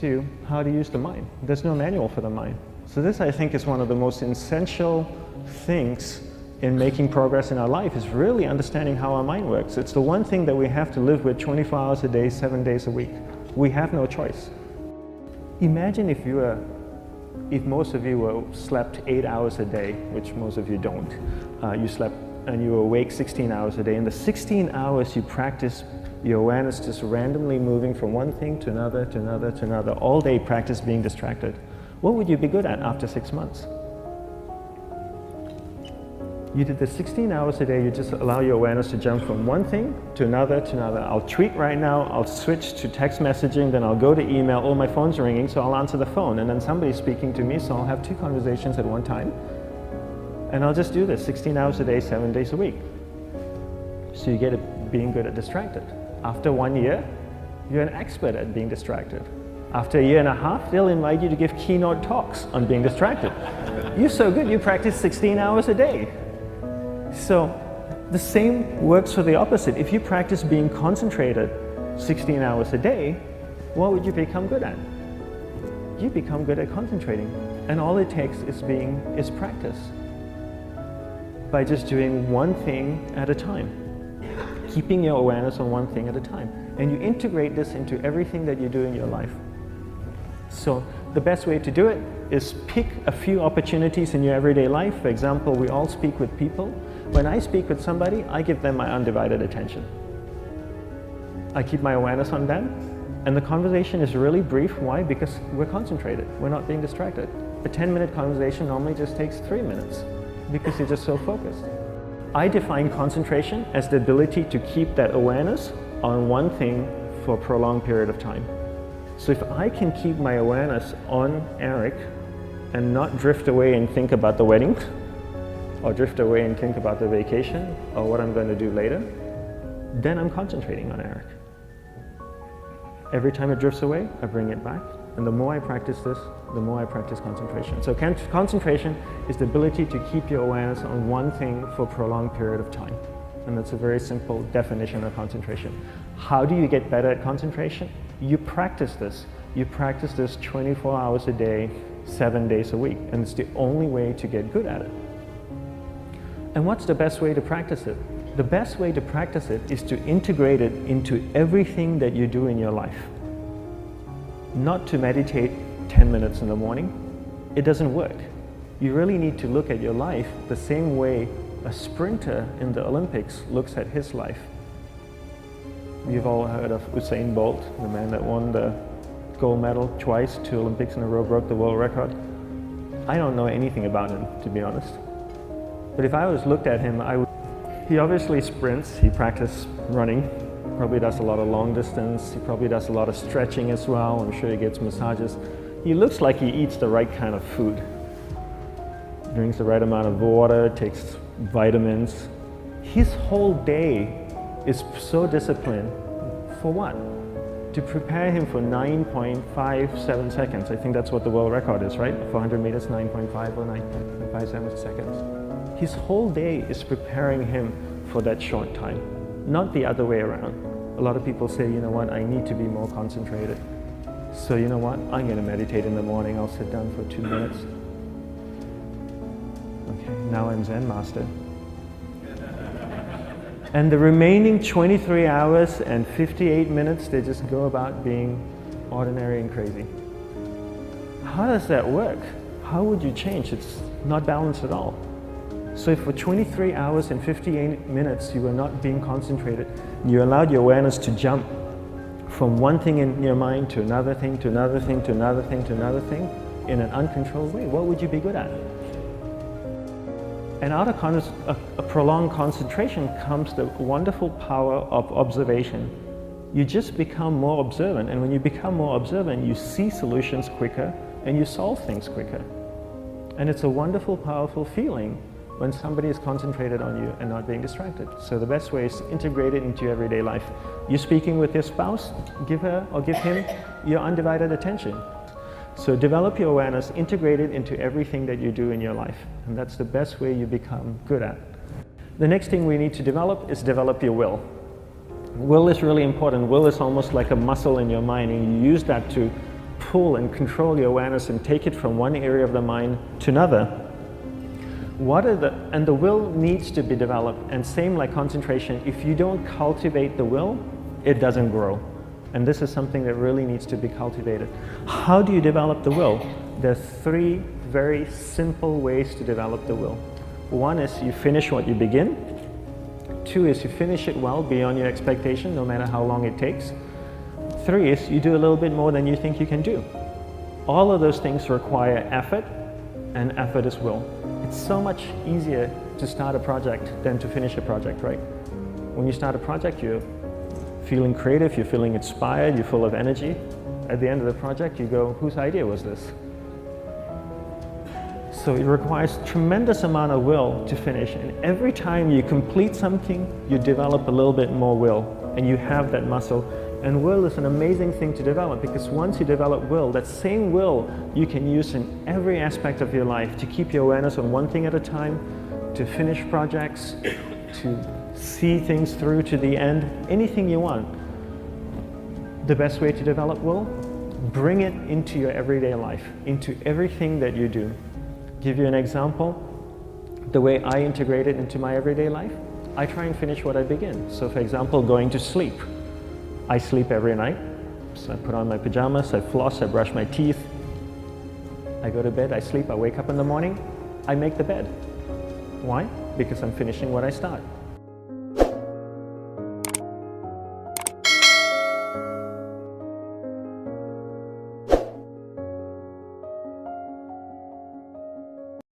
you how to use the mind. There's no manual for the mind. So this, I think, is one of the most essential things in making progress in our life, is really understanding how our mind works. It's the one thing that we have to live with 24 hours a day, 7 days a week. We have no choice. Imagine if most of you slept 8 hours a day, which most of you don't. You slept and you were awake 16 hours a day. In the 16 hours you practice your awareness just randomly moving from one thing to another, to another, to another. All day practice being distracted. What would you be good at after 6 months? You did the 16 hours a day, you just allow your awareness to jump from one thing to another, to another. I'll tweet right now, I'll switch to text messaging, then I'll go to email. Oh, my phone's ringing, so I'll answer the phone. And then somebody's speaking to me, so I'll have 2 conversations at one time. And I'll just do this 16 hours a day, 7 days a week. So you get it being good at distracted. After 1 year, you're an expert at being distracted. After 1.5 years, they'll invite you to give keynote talks on being distracted. You're so good, you practice 16 hours a day. So the same works for the opposite. If you practice being concentrated 16 hours a day, what would you become good at? You become good at concentrating. And all it takes is practice. By just doing one thing at a time. Keeping your awareness on one thing at a time. And you integrate this into everything that you do in your life. So the best way to do it is pick a few opportunities in your everyday life. For example, we all speak with people. When I speak with somebody, I give them my undivided attention. I keep my awareness on them, and the conversation is really brief. Why? Because we're concentrated. We're not being distracted. A 10-minute conversation normally just takes 3 minutes because you're just so focused. I define concentration as the ability to keep that awareness on one thing for a prolonged period of time. So if I can keep my awareness on Eric and not drift away and think about the wedding, or drift away and think about the vacation, or what I'm going to do later, then I'm concentrating on Eric. Every time it drifts away, I bring it back. And the more I practice this, the more I practice concentration. So concentration is the ability to keep your awareness on one thing for a prolonged period of time. And that's a very simple definition of concentration. How do you get better at concentration? You practice this. You practice this 24 hours a day, 7 days a week. And it's the only way to get good at it. And what's the best way to practice it? The best way to practice it is to integrate it into everything that you do in your life. Not to meditate 10 minutes in the morning. It doesn't work. You really need to look at your life the same way a sprinter in the Olympics looks at his life. You've all heard of Usain Bolt, the man that won the gold medal twice, 2 Olympics in a row, broke the world record. I don't know anything about him, to be honest. But if I was looked at him, he obviously sprints, he practices running, probably does a lot of long distance, he probably does a lot of stretching as well, I'm sure he gets massages. He looks like he eats the right kind of food. Drinks the right amount of water, takes vitamins. His whole day is so disciplined. For what? To prepare him for 9.57 seconds. I think that's what the world record is, right? 400 meters, 9.5 or 9.57 seconds. His whole day is preparing him for that short time, not the other way around. A lot of people say, you know what, I need to be more concentrated. So you know what, I'm going to meditate in the morning, I'll sit down for 2 minutes. Okay, now I'm Zen master. And the remaining 23 hours and 58 minutes, they just go about being ordinary and crazy. How does that work? How would you change? It's not balanced at all. So if for 23 hours and 58 minutes you were not being concentrated, you allowed your awareness to jump from one thing in your mind to another thing, to another thing, to another thing, to another thing, in an uncontrolled way, what would you be good at? And out of a prolonged concentration comes the wonderful power of observation. You just become more observant, and when you become more observant, you see solutions quicker and you solve things quicker. And it's a wonderful, powerful feeling when somebody is concentrated on you and not being distracted. So the best way is to integrate it into your everyday life. You're speaking with your spouse, give her or give him your undivided attention. So develop your awareness, integrate it into everything that you do in your life. And that's the best way you become good at. The next thing we need to develop is develop your will. Will is really important. Will is almost like a muscle in your mind, and you use that to pull and control your awareness and take it from one area of the mind to another. And the will needs to be developed, and same like concentration, if you don't cultivate the will, it doesn't grow. And this is something that really needs to be cultivated. How do you develop the will? There's 3 very simple ways to develop the will. 1 is you finish what you begin. 2 is you finish it well beyond your expectation, no matter how long it takes. 3 is you do a little bit more than you think you can do. All of those things require effort, and effort is will. It's so much easier to start a project than to finish a project, right? When you start a project, you're feeling creative, you're feeling inspired, you're full of energy. At the end of the project, you go, whose idea was this? So it requires tremendous amount of will to finish, and every time you complete something, you develop a little bit more will, and you have that muscle. And will is an amazing thing to develop, because once you develop will, that same will you can use in every aspect of your life to keep your awareness on one thing at a time, to finish projects, to see things through to the end, anything you want. The best way to develop will? Bring it into your everyday life, into everything that you do. Give you an example, the way I integrate it into my everyday life, I try and finish what I begin. So for example, going to sleep. I sleep every night, so I put on my pajamas, I floss, I brush my teeth, I go to bed, I sleep, I wake up in the morning, I make the bed. Why? Because I'm finishing what I start.